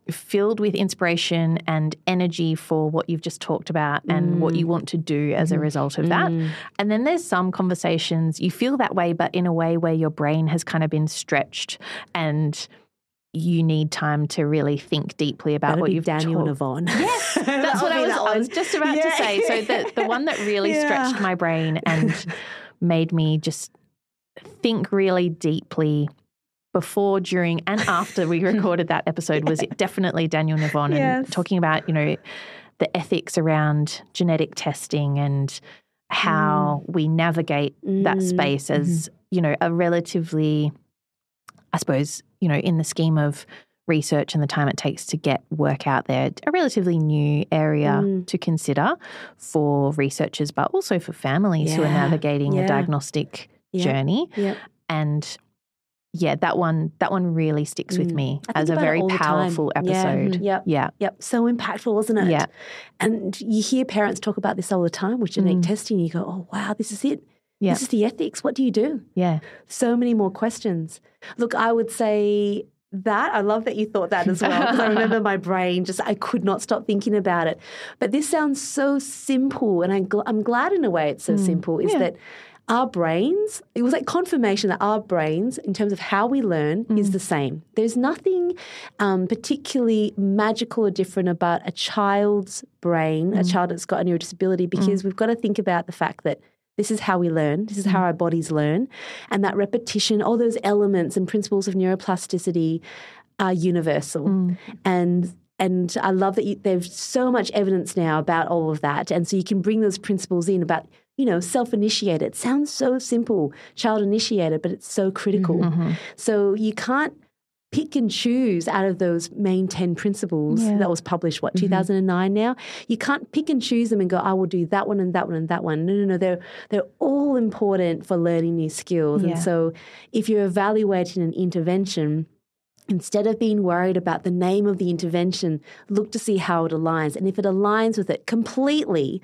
filled with inspiration and energy for what you've just talked about and what you want to do as a result of that. And then there's some conversations you feel that way, but in a way where your brain has kind of been stretched and you need time to really think deeply about what you've Daniel Navon. Yes, that's what I was just about to say. So the one that really stretched my brain and made me just think really deeply before, during, and after we recorded that episode was definitely Daniel Navon and talking about, the ethics around genetic testing and how we navigate that space as, a relatively, I suppose, in the scheme of research and the time it takes to get work out there, a relatively new area to consider for researchers, but also for families who are navigating a diagnostic journey. And that one really sticks with me as a very powerful episode. Yep. So impactful, wasn't it? Yeah. And you hear parents talk about this all the time with genetic testing. You go, oh, wow, this is it. Yeah. This is the ethics. What do you do? Yeah. So many more questions. Look, I would say that. I love that you thought that as well, because I remember my brain I could not stop thinking about it. But this sounds so simple, and I'm glad in a way it's so simple, is that our brains, it was like confirmation that our brains, in terms of how we learn, is the same. There's nothing particularly magical or different about a child's brain, a child that's got a neurodisability, because we've got to think about the fact that this is how we learn. This is how our bodies learn. And that repetition, all those elements and principles of neuroplasticity are universal. And I love that there's so much evidence now about all of that. And so you can bring those principles in about, self-initiated. It sounds so simple, child-initiated, but it's so critical. So you can't pick and choose out of those main 10 principles that was published, 2009 now? You can't pick and choose them and go, I will do that one and that one and that one. No. They're all important for learning new skills. And so if you're evaluating an intervention, instead of being worried about the name of the intervention, look to see how it aligns. And if it aligns with it completely,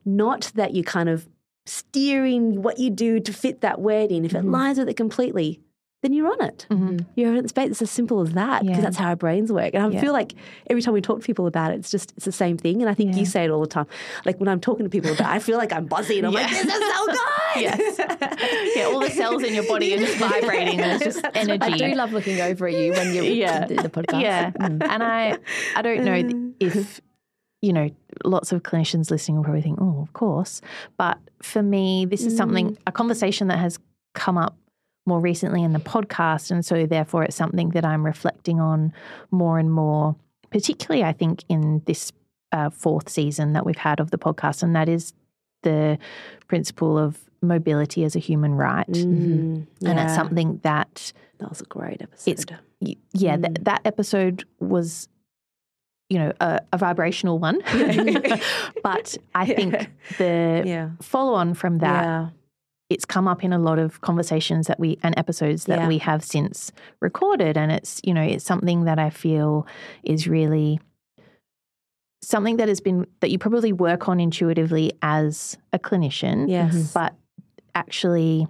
not that you're kind of steering what you do to fit that wording, if it aligns with it completely, then you're on it. You're in the space. It's as simple as that because that's how our brains work. And I feel like every time we talk to people about it, it's the same thing. And I think you say it all the time. Like when I'm talking to people about it, I feel like I'm buzzing. And I'm like, this is so good. Yes. All the cells in your body are just vibrating. There's just energy. I do love looking over at you when you do the podcast. Yeah. And I don't know if, lots of clinicians listening will probably think, oh, of course. But for me, this is a conversation that has come up more recently in the podcast, and so therefore it's something that I'm reflecting on more and more, particularly I think in this fourth season that we've had of the podcast, and that is the principle of mobility as a human right. And it's something that was a great episode. That episode was a vibrational one. But I think the follow-on from that, it's come up in a lot of conversations and episodes that we have since recorded. And it's, it's something that I feel is really something that that you probably work on intuitively as a clinician, but actually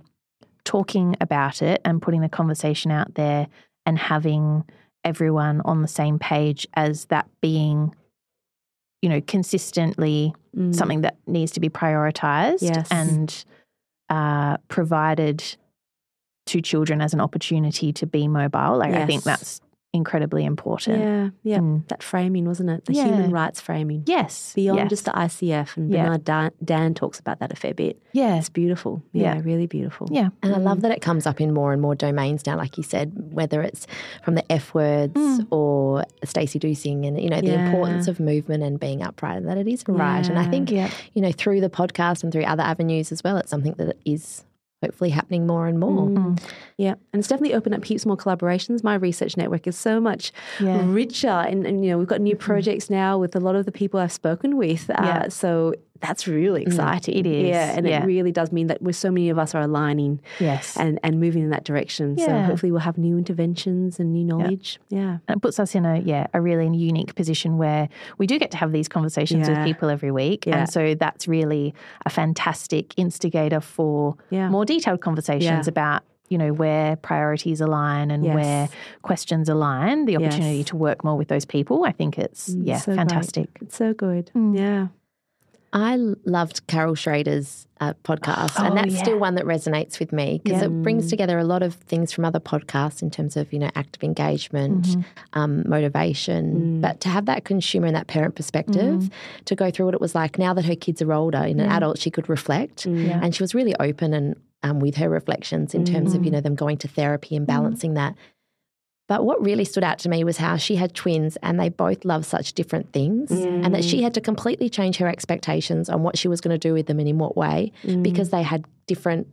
talking about it and putting the conversation out there and having everyone on the same page as that being, consistently something that needs to be prioritized and provided to children as an opportunity to be mobile. I think that's incredibly important. That framing, wasn't it? The human rights framing. Yes. Beyond just the ICF, and Bernard Dan talks about that a fair bit. Yeah. It's beautiful. Really beautiful. Yeah. And I love that it comes up in more and more domains now, like you said, whether it's from the F words or Stacey Dusing and, the importance of movement and being upright, and that it is right. And I think, through the podcast and through other avenues as well, it's something that is hopefully happening more and more. Yeah, and it's definitely opened up heaps more collaborations. My research network is so much richer, and we've got new projects now with a lot of the people I've spoken with. So that's really exciting. It is. And it really does mean that so many of us are aligning and moving in that direction. So hopefully we'll have new interventions and new knowledge. Yeah. And it puts us in a really unique position where we do get to have these conversations with people every week. And so that's really a fantastic instigator for more detailed conversations about, where priorities align and where questions align, the opportunity to work more with those people. I think it's, so fantastic. Great. It's so good. Yeah. I loved Carol Schrader's podcast, and that's still one that resonates with me because it brings together a lot of things from other podcasts in terms of, active engagement, motivation, but to have that consumer and that parent perspective, to go through what it was like now that her kids are older, in an adult, she could reflect, and she was really open and with her reflections in terms of, them going to therapy and balancing that. But what really stood out to me was how she had twins and they both love such different things, and that she had to completely change her expectations on what she was going to do with them and in what way because they had different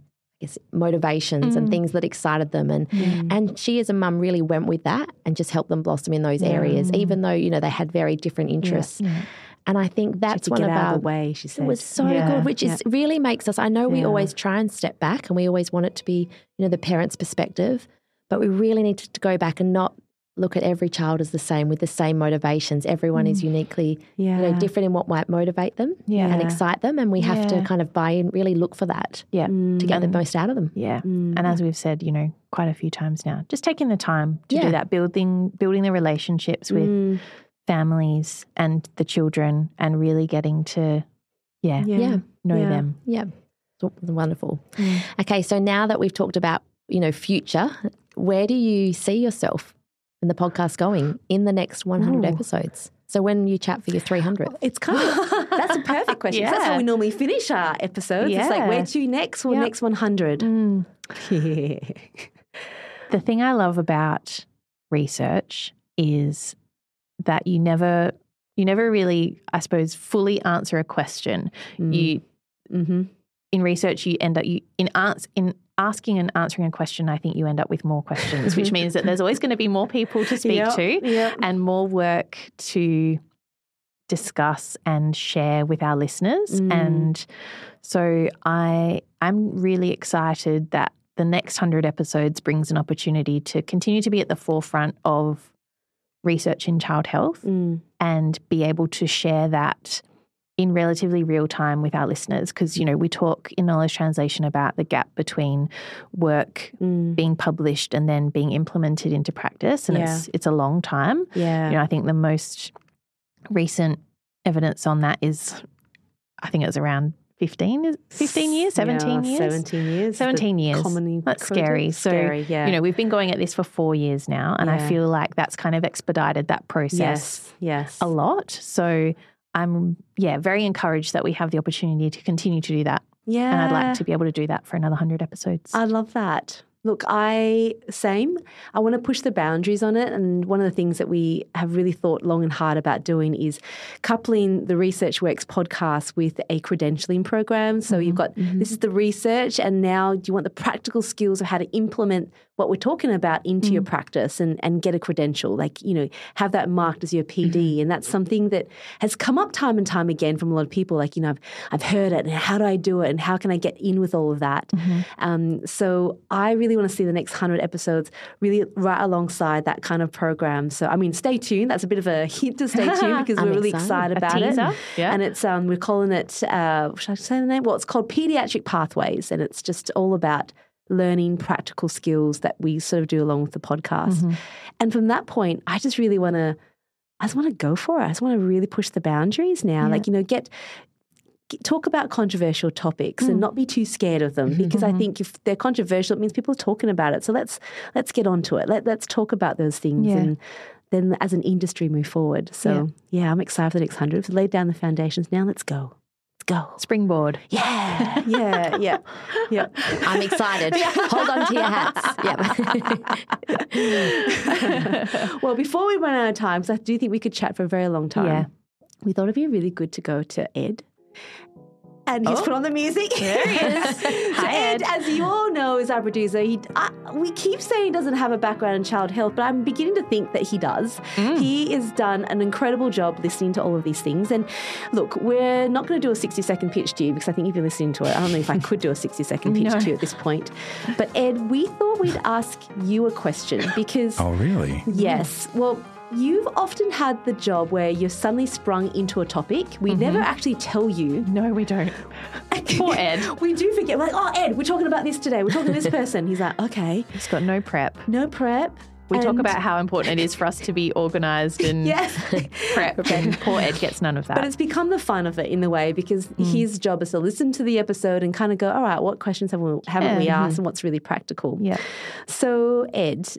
motivations and things that excited them. And she as a mum really went with that and just helped them blossom in those areas, even though, they had very different interests. And I think that's one of our way, she said. It was so good, which is really makes us, I know we always try and step back and we always want it to be, the parent's perspective, but we really need to go back and not look at every child as the same with the same motivations. Everyone is uniquely different in what might motivate them and excite them, and we have to kind of buy in, really look for that to get the most out of them. Yeah. And as we've said, quite a few times now, just taking the time to do that, building the relationships with families and the children and really getting to know them. Yeah. It's wonderful. Okay, so now that we've talked about, future, where do you see yourself and the podcast going in the next 100 episodes? So when you chat for your 300th? It's kind of, that's a perfect question. That's how we normally finish our episodes. It's like, where to next? Well, next 100. The thing I love about research is that you never really, I suppose, fully answer a question. You in research, you end up in asking and answering a question, I think you end up with more questions, which means that there's always going to be more people to speak to and more work to discuss and share with our listeners. And so I'm really excited that the next 100 episodes brings an opportunity to continue to be at the forefront of research in child health and be able to share that in relatively real time with our listeners because, you know, we talk in knowledge translation about the gap between work being published and then being implemented into practice, and it's a long time. Yeah. You know, I think the most recent evidence on that is, I think it was around 17 years. 17 years. 17 years. That's scary. So, you know, we've been going at this for 4 years now, and I feel like that's kind of expedited that process a lot. So I'm, very encouraged that we have the opportunity to continue to do that. Yeah. And I'd like to be able to do that for another 100 episodes. I love that. Look, I want to push the boundaries on it. And one of the things that we have really thought long and hard about doing is coupling the ResearchWorks podcast with a credentialing program. So you've got, this is the research, and now you want the practical skills of how to implement what we're talking about into your practice and get a credential, like, you know, have that marked as your PD. And that's something that has come up time and time again from a lot of people, like, you know, I've heard it, and how do I do it, and how can I get in with all of that? So I really want to see the next 100 episodes really right alongside that kind of program. So, I mean, stay tuned. That's a bit of a hint to stay tuned because we're really excited about it. Yeah. And it's we're calling it, should I say the name? Well, it's called Pediatric Pathways, and it's just all about learning practical skills that we sort of do along with the podcast. And from that point, I just really want to go for it. I just want to really push the boundaries now. Like, you know, talk about controversial topics and not be too scared of them, because I think if they're controversial, it means people are talking about it. So let's get onto it. Let's talk about those things and then as an industry move forward. So I'm excited for the next 100. We've laid down the foundations. Now let's go. Go. Springboard. Yeah. I'm excited. Hold on to your hats. Well, before we run out of time, because I do think we could chat for a very long time, we thought it'd be really good to go to Ed. And he's put on the music. There he is. Hi, Ed, as you all know, is our producer. We keep saying he doesn't have a background in child health, but I'm beginning to think that he does. He has done an incredible job listening to all of these things. And look, we're not going to do a 60-second pitch to you, because I think if you're listening to it, I don't know if I could do a 60-second pitch to you at this point. But Ed, we thought we'd ask you a question because... Oh, really? Yes. Well... You've often had the job where you're suddenly sprung into a topic. We never actually tell you. No, we don't. Poor Ed. We do forget. We're like, oh, Ed, we're talking about this today. We're talking to this person. He's like, okay. He's got no prep. No prep. We talk about how important it is for us to be organised and prepped, and poor Ed gets none of that. But it's become the fun of it in a way, because his job is to listen to the episode and kind of go, all right, what questions haven't we asked and what's really practical? Yeah. So, Ed,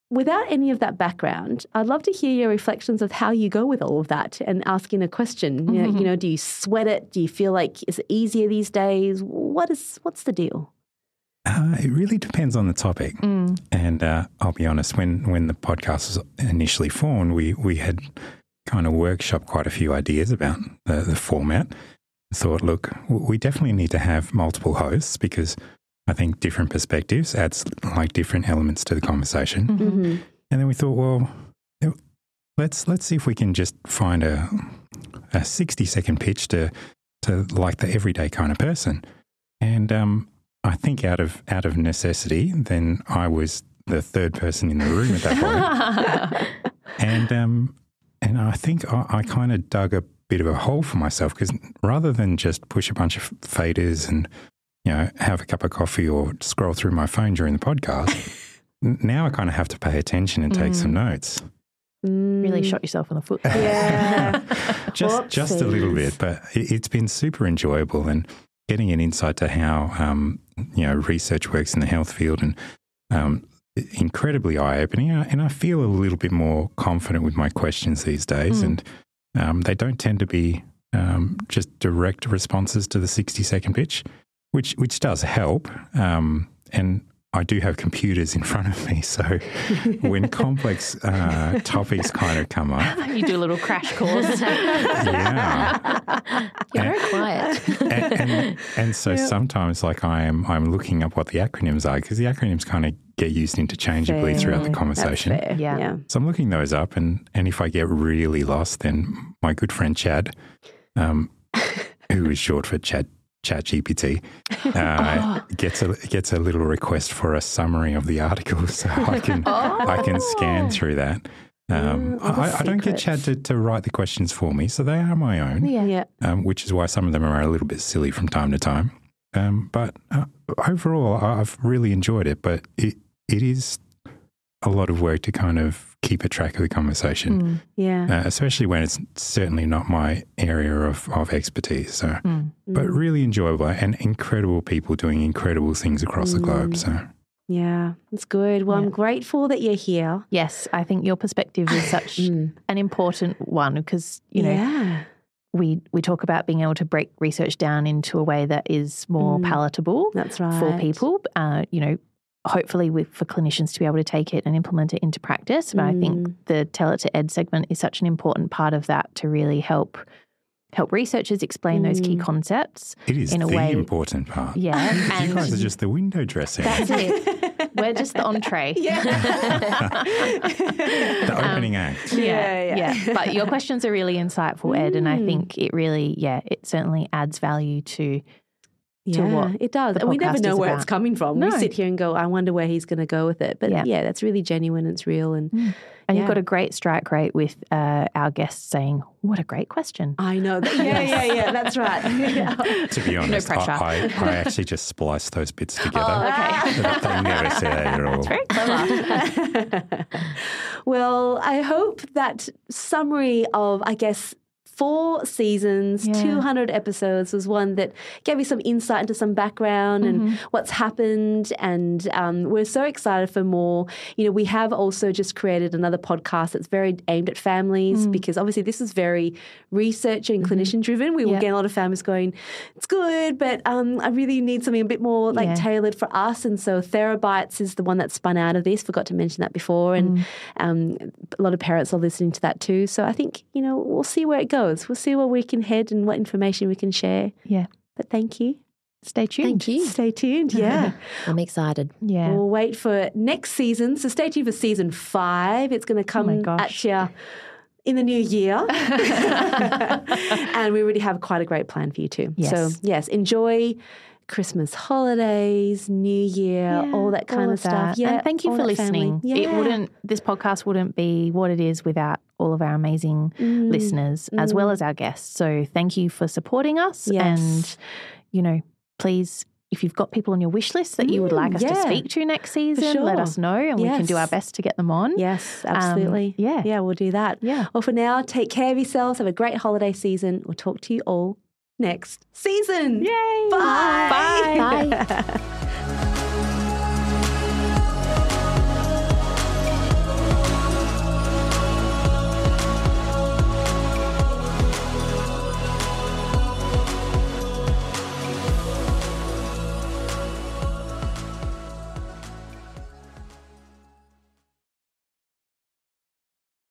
without any of that background, I'd love to hear your reflections of how you go with all of that and asking a question. You know, do you sweat it? Do you feel like is it easier these days? What's the deal? It really depends on the topic. And I'll be honest, when the podcast was initially formed, we had kind of workshopped quite a few ideas about the format. I thought, look, we definitely need to have multiple hosts, because I think different perspectives adds like different elements to the conversation. And then we thought, well, let's see if we can just find a 60-second pitch to like the everyday kind of person. And I think out of necessity, then I was the third person in the room at that point. And I think I kind of dug a bit of a hole for myself, because rather than just push a bunch of faders and, you know, have a cup of coffee or scroll through my phone during the podcast, now I kind of have to pay attention and take some notes. Really shot yourself in the foot. Yeah. just a little bit, but it's been super enjoyable, and getting an insight to how, research works in the health field, and incredibly eye-opening. And I feel a little bit more confident with my questions these days, and they don't tend to be just direct responses to the 60-second pitch, which does help. And I do have computers in front of me, so when complex topics kind of come up, you do a little crash course. You're very quiet. And so sometimes, like, I'm looking up what the acronyms are, because the acronyms kind of get used interchangeably throughout the conversation. That's fair. Yeah. So I'm looking those up, and if I get really lost, then my good friend Chad, who is short for ChatGPT, gets a little request for a summary of the article, so I can scan through that. I don't get Chad to write the questions for me, so they are my own. Yeah. Which is why some of them are a little bit silly from time to time. But overall, I've really enjoyed it. But it is a lot of work to kind of keep a track of the conversation. Especially when it's certainly not my area of expertise. So, but really enjoyable and incredible people doing incredible things across the globe. So. Yeah, that's good. Well, I'm grateful that you're here. Yes, I think your perspective is such an important one because, you know, we talk about being able to break research down into a way that is more palatable for people, you know, hopefully for clinicians to be able to take it and implement it into practice. But I think the Tell It to Ed segment is such an important part of that to really help researchers explain those key concepts. It is in a the way. important part. Yeah. And you guys are just the window dressing. That's it. We're just the entree. The opening act. Yeah. But your questions are really insightful, Ed, and I think it really, it certainly adds value to what it does. And we never know where it's coming from. No. We sit here and go, I wonder where he's going to go with it. But that's really genuine and it's real. And you've got a great strike rate with our guests saying, what a great question. I know. That's right. To be honest, No pressure. I actually just spliced those bits together. Oh, okay. They never say that at all. That's very clever. Well, I hope that summary of, 4 seasons, 200 episodes was one that gave you some insight into some background and what's happened. And we're so excited for more. You know, we have also just created another podcast that's very aimed at families because obviously this is very research and clinician driven. We will get a lot of families going, it's good, but I really need something a bit more tailored for us. And so Therabytes is the one that spun out of this. Forgot to mention that before. And a lot of parents are listening to that too. So I think, you know, we'll see where it goes. We'll see where we can head and what information we can share. Yeah. But thank you. Stay tuned. Thank you. Stay tuned, yeah. I'm excited. Yeah. We'll wait for next season. So stay tuned for season 5. It's going to come at you in the new year. And we really have quite a great plan for you too. Yes. So, yes, enjoy Christmas holidays, New Year, all that kind of stuff. Yeah, and thank you for listening. This podcast wouldn't be what it is without all of our amazing listeners as well as our guests. So thank you for supporting us. Yes. And, you know, please, if you've got people on your wish list that you would like us to speak to next season, let us know and we can do our best to get them on. Yes, absolutely. Yeah, we'll do that. Yeah. Well, for now, take care of yourselves. Have a great holiday season. We'll talk to you all next season. Yay. Bye. Bye.